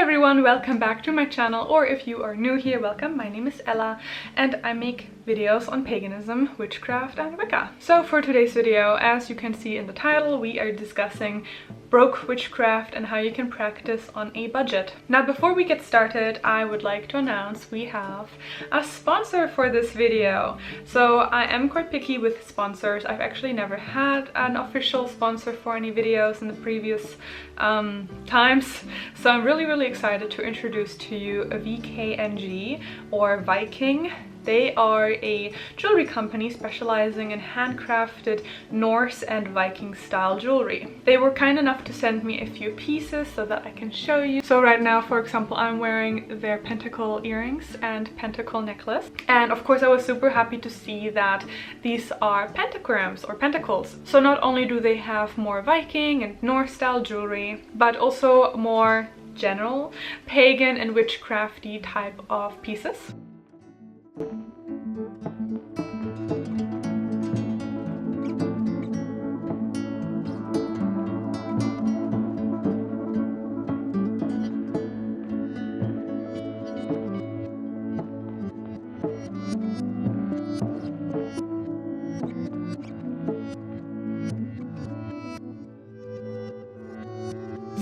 everyone, welcome back to my channel, or if you are new here, welcome. My name is Ella and I make videos on paganism, witchcraft and Wicca. So for today's video, as you can see in the title, we are discussing broke witchcraft and how you can practice on a budget. Now before we get started, I would like to announce we have a sponsor for this video. So I am quite picky with sponsors. I've actually never had an official sponsor for any videos in the previous times. So I'm really excited to introduce to you a VKNG or Viking. They are a jewelry company specializing in handcrafted Norse and Viking style jewelry. They were kind enough to send me a few pieces so that I can show you. So right now, for example, I'm wearing their pentacle earrings and pentacle necklace. And of course I was super happy to see that these are pentagrams or pentacles. So not only do they have more Viking and Norse style jewelry, but also more general pagan and witchcrafty type of pieces.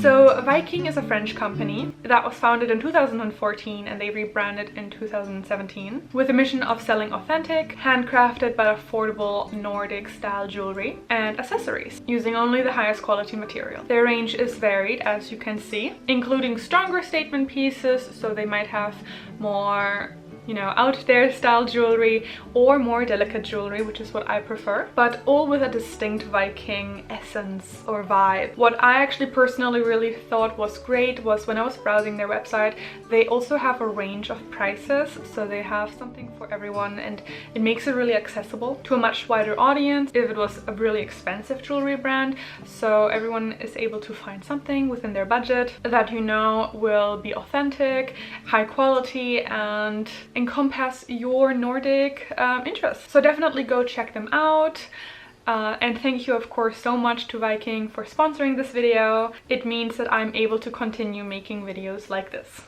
So Viking is a French company that was founded in 2014 and they rebranded in 2017 with a mission of selling authentic, handcrafted but affordable Nordic style jewelry and accessories using only the highest quality material. Their range is varied, as you can see, including stronger statement pieces, so they might have more out there style jewelry or more delicate jewelry, which is what I prefer, but all with a distinct Viking essence or vibe. What I actually personally really thought was great was when I was browsing their website, they also have a range of prices, so they have something for everyone and it makes it really accessible to a much wider audience if it was a really expensive jewelry brand. So everyone is able to find something within their budget that will be authentic, high quality and encompass your Nordic interests. So definitely go check them out. And thank you of course so much to Viking for sponsoring this video. It means that I'm able to continue making videos like this.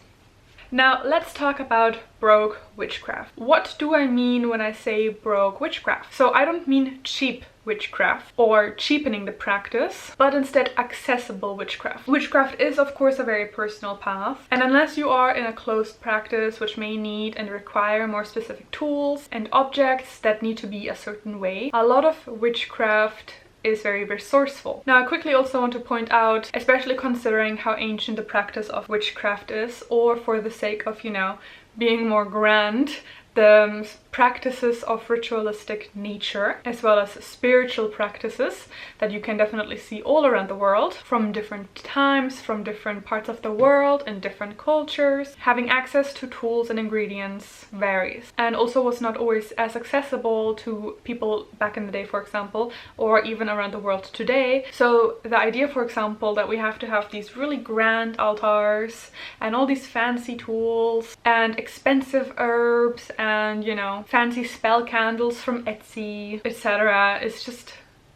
Now let's talk about broke witchcraft. What do I mean when I say broke witchcraft? So I don't mean cheap witchcraft or cheapening the practice, but instead accessible witchcraft. Witchcraft is of course a very personal path, and unless you are in a closed practice which may need and require more specific tools and objects that need to be a certain way, a lot of witchcraft is very resourceful. Now I quickly also want to point out, especially considering how ancient the practice of witchcraft is, or for the sake of, being more grand, the practices of ritualistic nature as well as spiritual practices that you can definitely see all around the world from different times, from different parts of the world and different cultures. Having access to tools and ingredients varies and also was not always as accessible to people back in the day, for example, or even around the world today. So the idea, for example, that we have to have these really grand altars and all these fancy tools and expensive herbs and fancy spell candles from Etsy, etc.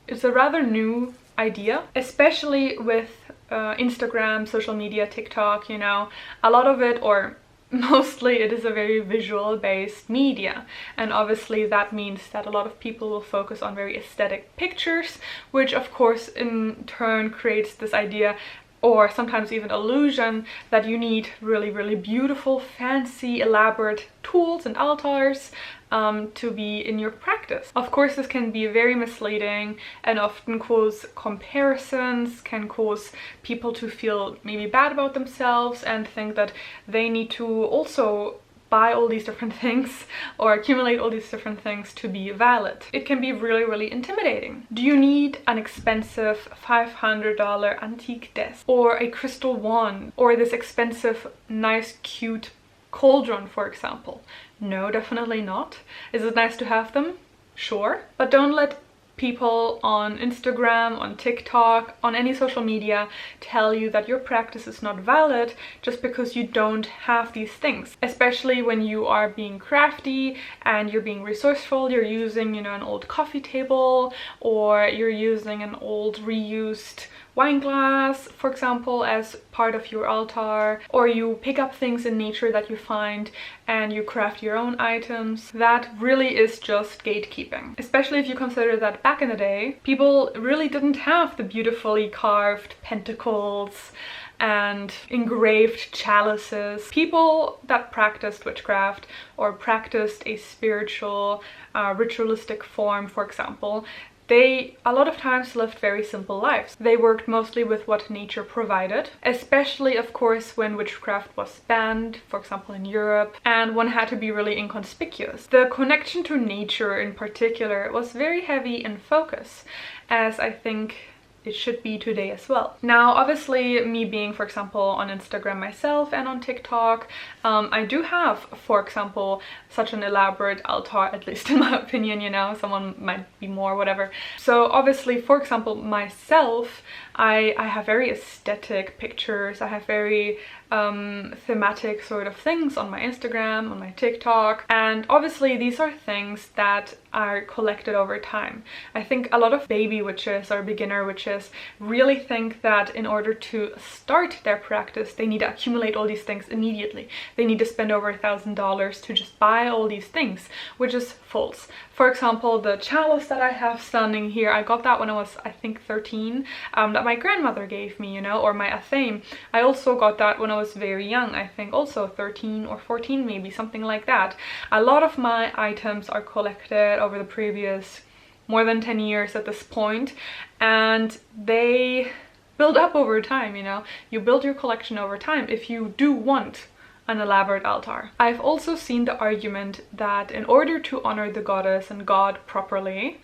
It's a rather new idea, especially with Instagram, social media, TikTok, a lot of it, or mostly it is a very visual based media, and obviously that means that a lot of people will focus on very aesthetic pictures, which of course in turn creates this idea or sometimes even illusion that you need really beautiful, fancy, elaborate tools and altars to be in your practice. Of course this can be very misleading and often cause comparisons, can cause people to feel maybe bad about themselves and think that they need to also buy all these different things or accumulate all these different things to be valid. It can be really intimidating. Do you need an expensive $500 antique desk or a crystal wand or this expensive nice cute cauldron, for example? No, definitely not. Is it nice to have them? Sure, but don't let people on Instagram, on TikTok, on any social media tell you that your practice is not valid just because you don't have these things. Especially when you are being crafty and you're being resourceful, you're using, an old coffee table or you're using an old reused wine glass, for example, as part of your altar, or you pick up things in nature that you find and you craft your own items. That really is just gatekeeping. Especially if you consider that back in the day, people really didn't have the beautifully carved pentacles and engraved chalices. People that practiced witchcraft or practiced a spiritual, ritualistic form, for example, they a lot of times lived very simple lives. They worked mostly with what nature provided, especially of course when witchcraft was banned, for example in Europe, and one had to be really inconspicuous. The connection to nature in particular was very heavy in focus, as I think it should be today as well. Now, obviously, me being, for example, on Instagram myself and on TikTok, I do have, for example, such an elaborate altar, at least in my opinion, you know, someone might be more, whatever. So obviously, for example, myself, I have very aesthetic pictures. I have very thematic sort of things on my Instagram, on my TikTok, and obviously these are things that are collected over time. I think a lot of baby witches or beginner witches really think that in order to start their practice they need to accumulate all these things immediately. They need to spend over $1,000 to just buy all these things, which is false. For example, the chalice that I have standing here, I got that when I was, I think, 13, that my grandmother gave me, you know, or my athame. I also got that when I was very young, I think also 13 or 14 maybe, something like that. A lot of my items are collected over the previous more than 10 years at this point, and they build up over time, you know. You build your collection over time if you do want an elaborate altar. I've also seen the argument that in order to honor the goddess and god properly,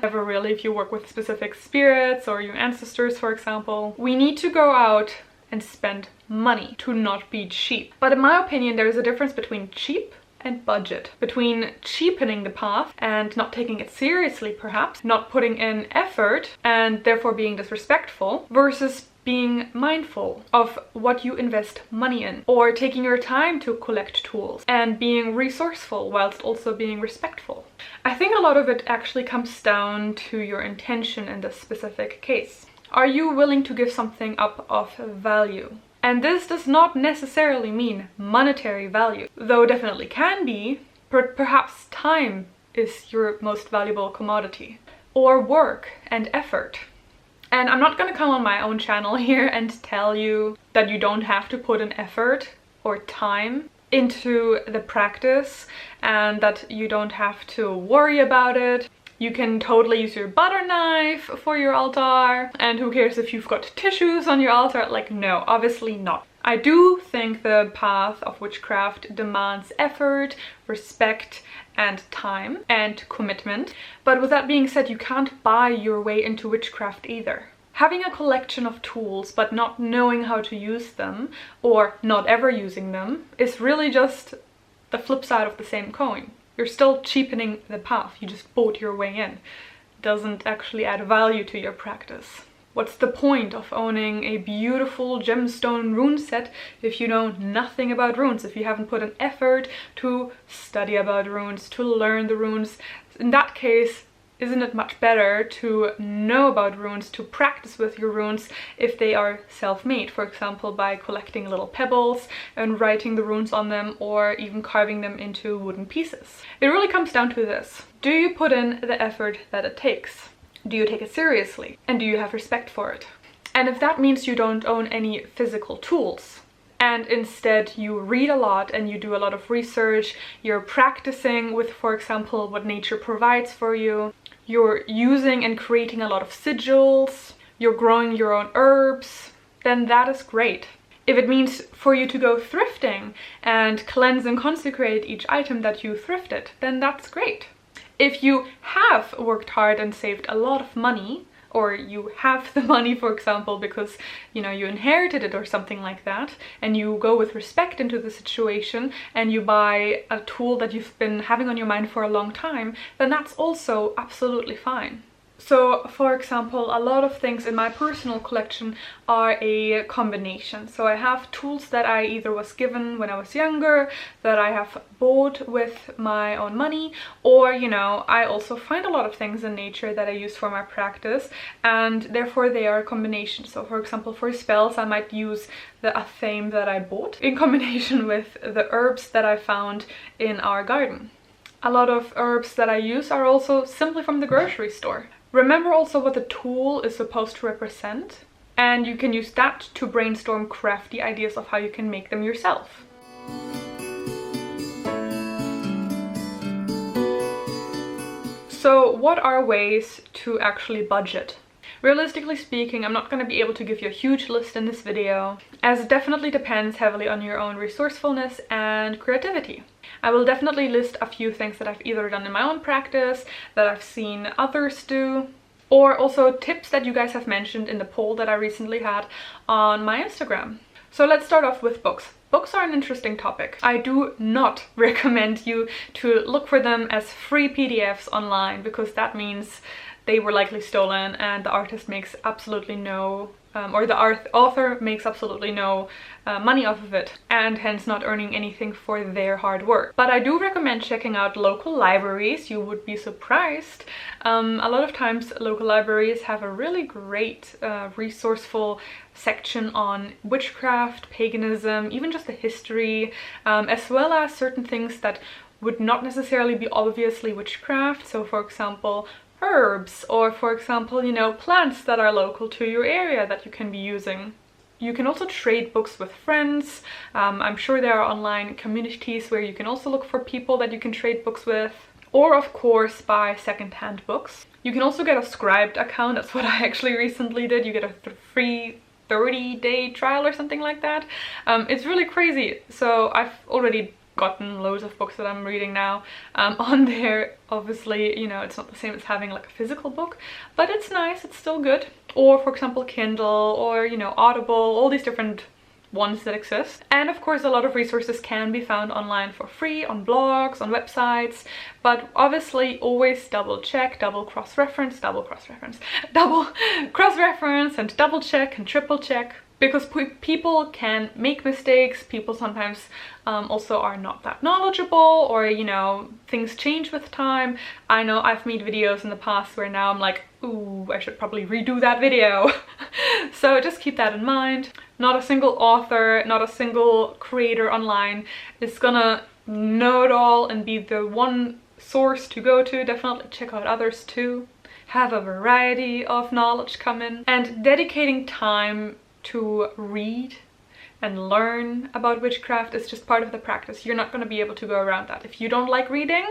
ever really, if you work with specific spirits or your ancestors, for example, we need to go out and spend money, to not be cheap. But in my opinion, there is a difference between cheap and budget, between cheapening the path and not taking it seriously, perhaps not putting in effort and therefore being disrespectful, versus being mindful of what you invest money in, or taking your time to collect tools and being resourceful whilst also being respectful. I think a lot of it actually comes down to your intention in this specific case. Are you willing to give something up of value? And this does not necessarily mean monetary value, though definitely can be. Perhaps time is your most valuable commodity, or work and effort. And I'm not going to come on my own channel here and tell you that you don't have to put an effort or time into the practice and that you don't have to worry about it. You can totally use your butter knife for your altar, and who cares if you've got tissues on your altar? Like, no, obviously not. I do think the path of witchcraft demands effort, respect, and time and commitment. But with that being said, you can't buy your way into witchcraft either. Having a collection of tools but not knowing how to use them, or not ever using them, is really just the flip side of the same coin. You're still cheapening the path, you just bought your way in. It doesn't actually add value to your practice. What's the point of owning a beautiful gemstone rune set if you know nothing about runes, if you haven't put an effort to study about runes, to learn the runes? In that case, isn't it much better to know about runes, to practice with your runes if they are self-made, for example by collecting little pebbles and writing the runes on them, or even carving them into wooden pieces? It really comes down to this. Do you put in the effort that it takes? Do you take it seriously? And do you have respect for it? And if that means you don't own any physical tools, and instead you read a lot and you do a lot of research, you're practicing with, for example, what nature provides for you, you're using and creating a lot of sigils, you're growing your own herbs, then that is great. If it means for you to go thrifting and cleanse and consecrate each item that you thrifted, then that's great. If you have worked hard and saved a lot of money, or you have the money, for example, because, you know, you inherited it or something like that, and you go with respect into the situation and you buy a tool that you've been having on your mind for a long time, then that's also absolutely fine. So for example, a lot of things in my personal collection are a combination. So I have tools that I either was given when I was younger, that I have bought with my own money, or you know, I also find a lot of things in nature that I use for my practice, and therefore they are a combination. So for example, for spells I might use a theme that I bought in combination with the herbs that I found in our garden. A lot of herbs that I use are also simply from the grocery store. Remember also what the tool is supposed to represent, and you can use that to brainstorm crafty ideas of how you can make them yourself. So what are ways to actually budget? Realistically speaking, I'm not going to be able to give you a huge list in this video, as it definitely depends heavily on your own resourcefulness and creativity. I will definitely list a few things that I've either done in my own practice, that I've seen others do, or also tips that you guys have mentioned in the poll that I recently had on my Instagram. So let's start off with books. Books are an interesting topic. I do not recommend you to look for them as free PDFs online, because that means they were likely stolen and the artist makes absolutely no or the author makes absolutely no money off of it, and hence not earning anything for their hard work. But I do recommend checking out local libraries. You would be surprised. A lot of times local libraries have a really great resourceful section on witchcraft, paganism, even just the history, as well as certain things that would not necessarily be obviously witchcraft. So for example, herbs, or for example, you know, plants that are local to your area that you can be using. You can also trade books with friends. I'm sure there are online communities where you can also look for people that you can trade books with, or of course buy secondhand books. You can also get a Scribed account. That's what I actually recently did. You get a free 30-day trial or something like that. It's really crazy. So I've already gotten loads of books that I'm reading now on there. Obviously, you know, it's not the same as having like a physical book, but it's nice, it's still good. Or for example, Kindle, or you know, Audible, all these different ones that exist. And of course, a lot of resources can be found online for free on blogs, on websites, but obviously always double check, double cross-reference, and double check and triple check. Because people can make mistakes, people sometimes also are not that knowledgeable, or you know, things change with time. I know I've made videos in the past where now I'm like, ooh, I should probably redo that video. So just keep that in mind. Not a single author, not a single creator online is gonna know it all and be the one source to go to. Definitely check out others too. Have a variety of knowledge come in, and dedicating time to read and learn about witchcraft is just part of the practice. You're not going to be able to go around that. If you don't like reading,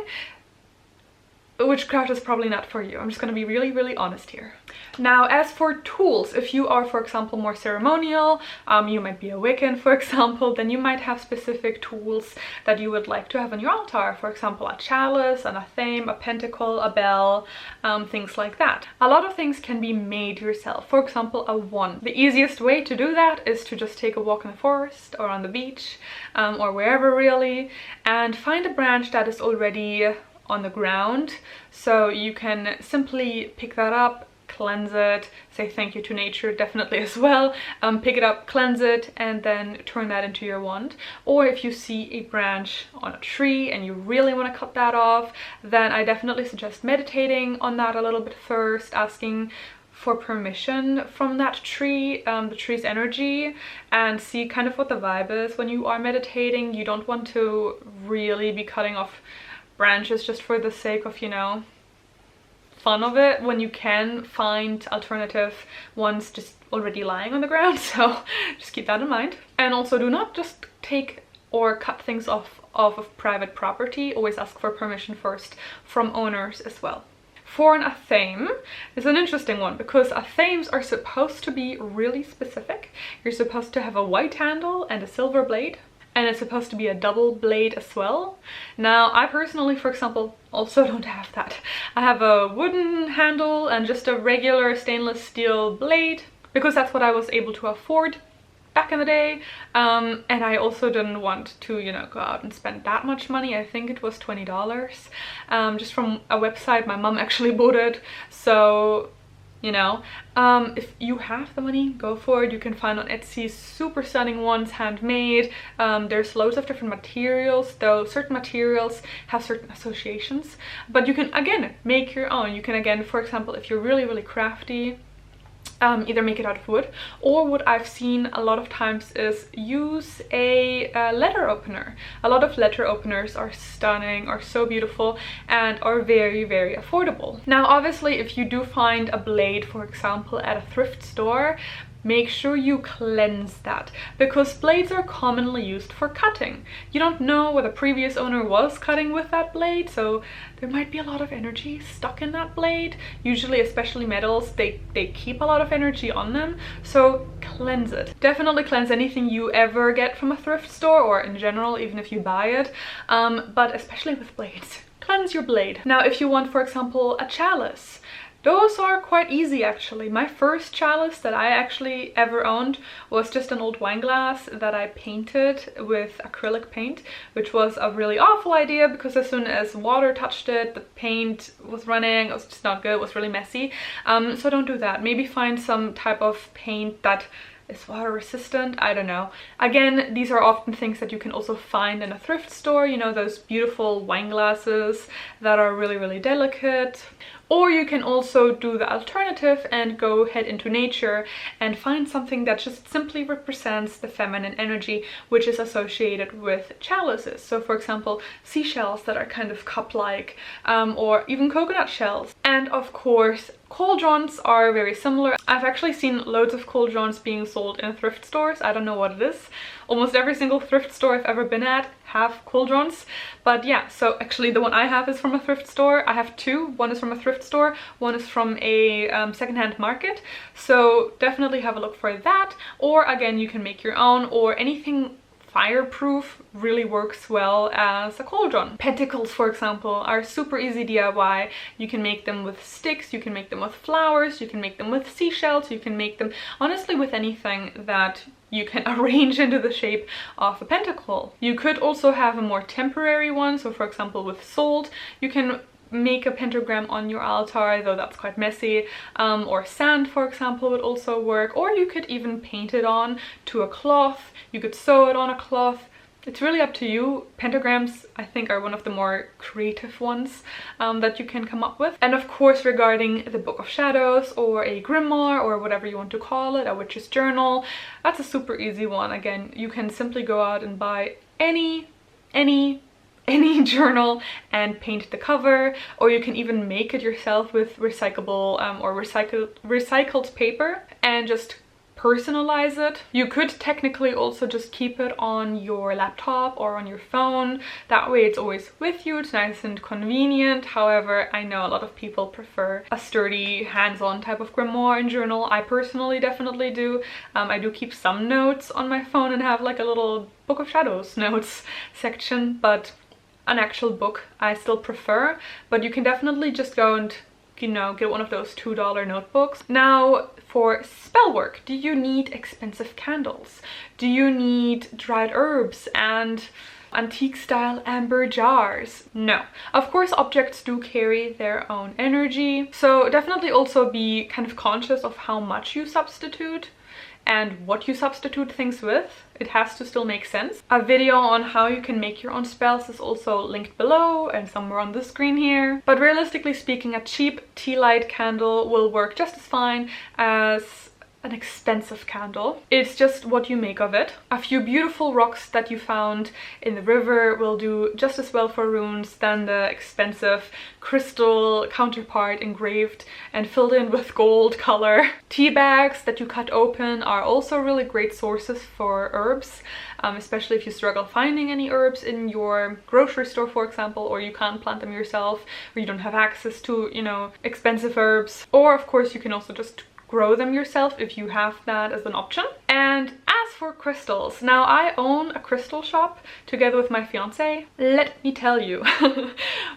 witchcraft is probably not for you. I'm just going to be really, really honest here. Now, as for tools, if you are, for example, more ceremonial, you might be a Wiccan, for example, then you might have specific tools that you would like to have on your altar. For example, a chalice, an athame, a pentacle, a bell, things like that. A lot of things can be made yourself. For example, a wand. The easiest way to do that is to just take a walk in the forest or on the beach, or wherever really, and find a branch that is already on the ground. So you can simply pick that up, cleanse it, say thank you to nature definitely as well, pick it up, cleanse it, and then turn that into your wand. Or if you see a branch on a tree and you really want to cut that off, then I definitely suggest meditating on that a little bit first, asking for permission from that tree, the tree's energy, and see kind of what the vibe is when you are meditating. You don't want to really be cutting off branches just for the sake of, you know, fun of it, when you can find alternative ones just already lying on the ground. So just keep that in mind. And also, do not just take or cut things off of private property. Always ask for permission first from owners as well. For an athame is an interesting one, because athames are supposed to be really specific. You're supposed to have a white handle and a silver blade, and it's supposed to be a double blade as well. Now, I personally, for example, also don't have that. I have a wooden handle and just a regular stainless steel blade, because that's what I was able to afford back in the day, and I also didn't want to, you know, go out and spend that much money. I think it was $20, just from a website. My mom actually bought it, so you know, if you have the money, go for it. You can find on Etsy super stunning ones, handmade. There's loads of different materials, though certain materials have certain associations, but you can again make your own. You can again, for example, if you're really crafty, either make it out of wood, or what I've seen a lot of times is use a letter opener. A lot of letter openers are stunning, are so beautiful, and are very affordable. Now obviously if you do find a blade, for example, at a thrift store, make sure you cleanse that, because blades are commonly used for cutting. You don't know what the previous owner was cutting with that blade, so there might be a lot of energy stuck in that blade. Usually, especially metals, they keep a lot of energy on them, so cleanse it. Definitely cleanse anything you ever get from a thrift store, or in general, even if you buy it, but especially with blades. Cleanse your blade. Now if you want, for example, a chalice, those are quite easy actually. My first chalice that I actually ever owned was just an old wine glass that I painted with acrylic paint, which was a really awful idea because as soon as water touched it, the paint was running. It was just not good. It was really messy. So don't do that. Maybe find some type of paint that is water resistant. I don't know. Again, these are often things that you can also find in a thrift store, you know, those beautiful wine glasses that are really delicate. Or you can also do the alternative and go head into nature and find something that just simply represents the feminine energy, which is associated with chalices. So for example, seashells that are kind of cup-like, or even coconut shells. And of course, cauldrons are very similar. I've actually seen loads of cauldrons being sold in thrift stores. I don't know what it is. Almost every single thrift store I've ever been at have cauldrons. But yeah, so actually the one I have is from a thrift store. I have two. One is from a thrift store, one is from a secondhand market. So definitely have a look for that. Or again, you can make your own, or anything fireproof really works well as a cauldron. Pentacles, for example, are super easy DIY. You can make them with sticks, you can make them with flowers, you can make them with seashells, you can make them honestly with anything that you can arrange into the shape of a pentacle. You could also have a more temporary one, so for example with salt, you can make a pentagram on your altar, though that's quite messy, or sand, for example, would also work. Or you could even paint it on to a cloth. You could sew it on a cloth. It's really up to you. Pentagrams, I think, are one of the more creative ones that you can come up with. And of course, regarding the Book of Shadows or a grimoire or whatever you want to call it, a witch's journal, that's a super easy one. Again, you can simply go out and buy any journal and paint the cover, or you can even make it yourself with recyclable or recycled paper and just personalize it. You could technically also just keep it on your laptop or on your phone. That way it's always with you. It's nice and convenient. However, I know a lot of people prefer a sturdy, hands-on type of grimoire and journal. I personally definitely do. I do keep some notes on my phone and have like a little Book of Shadows notes section, but an actual book I still prefer. But you can definitely just go and, you know, get one of those $2 notebooks. Now, for spell work, do you need expensive candles? Do you need dried herbs and antique style amber jars? No. Of course, objects do carry their own energy. So definitely also be kind of conscious of how much you substitute and what you substitute things with. It has to still make sense. A video on how you can make your own spells is also linked below and somewhere on the screen here. But realistically speaking, a cheap tea light candle will work just as fine as an expensive candle. It's just what you make of it. A few beautiful rocks that you found in the river will do just as well for runes than the expensive crystal counterpart engraved and filled in with gold color. Tea bags that you cut open are also really great sources for herbs, especially if you struggle finding any herbs in your grocery store, for example, or you can't plant them yourself, or you don't have access to, you know, expensive herbs. Or of course you can also just grow them yourself if you have that as an option. And as for crystals, now I own a crystal shop together with my fiance. Let me tell you,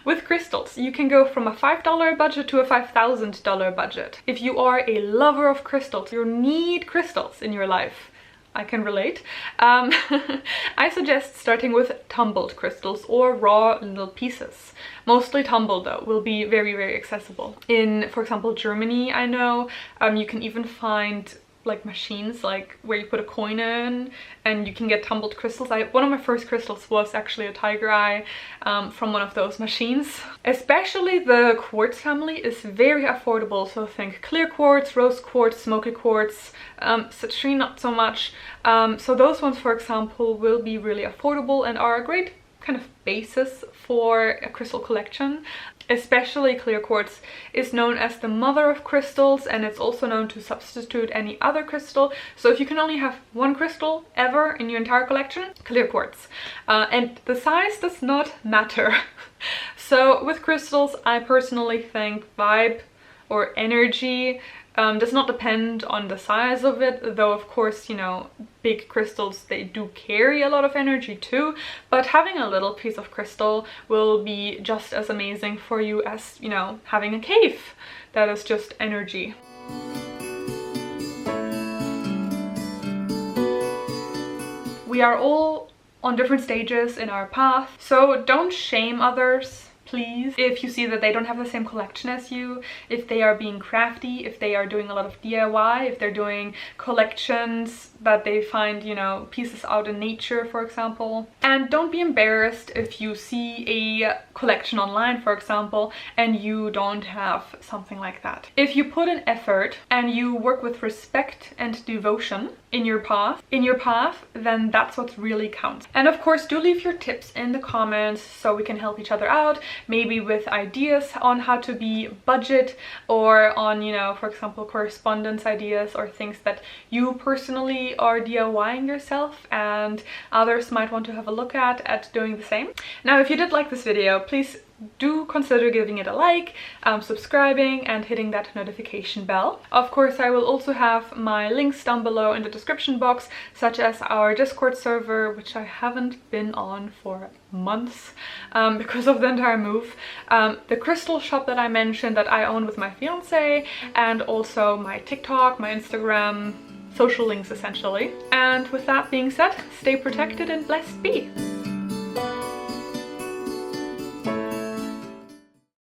with crystals you can go from a $5 budget to a $5,000 budget. If you are a lover of crystals, you need crystals in your life, I can relate. I suggest starting with tumbled crystals or raw little pieces. Mostly tumbled though, will be very, very accessible. In, for example, Germany, I know, you can even find like machines like where you put a coin in and you can get tumbled crystals. One of my first crystals was actually a tiger eye from one of those machines. Especially the quartz family is very affordable, so think clear quartz, rose quartz, smoky quartz, citrine not so much. So those ones, for example, will be really affordable and are a great kind of basis for a crystal collection. Especially clear quartz is known as the mother of crystals, and it's also known to substitute any other crystal. So if you can only have one crystal ever in your entire collection, clear quartz. And the size does not matter. So with crystals, I personally think vibe or energy does not depend on the size of it, though of course, you know, big crystals, they do carry a lot of energy too, but having a little piece of crystal will be just as amazing for you as, you know, having a cave that is just energy. We are all on different stages in our path, so don't shame others. Please, if you see that they don't have the same collection as you, if they are being crafty, if they are doing a lot of DIY, if they're doing collections that they find, you know, pieces out in nature, for example. And don't be embarrassed if you see a collection online, for example, and you don't have something like that. If you put in effort and you work with respect and devotion in your path, then that's what really counts. And of course, do leave your tips in the comments so we can help each other out, maybe with ideas on how to be budget, or on, you know, for example, correspondence ideas or things that you personally are DIYing yourself and others might want to have a look at doing the same. Now, if you did like this video, please do consider giving it a like, subscribing and hitting that notification bell. Of course, I will also have my links down below in the description box, such as our Discord server, which I haven't been on for months because of the entire move, the crystal shop that I mentioned that I own with my fiance, and also my TikTok, my Instagram, social links essentially. And with that being said, stay protected and blessed be!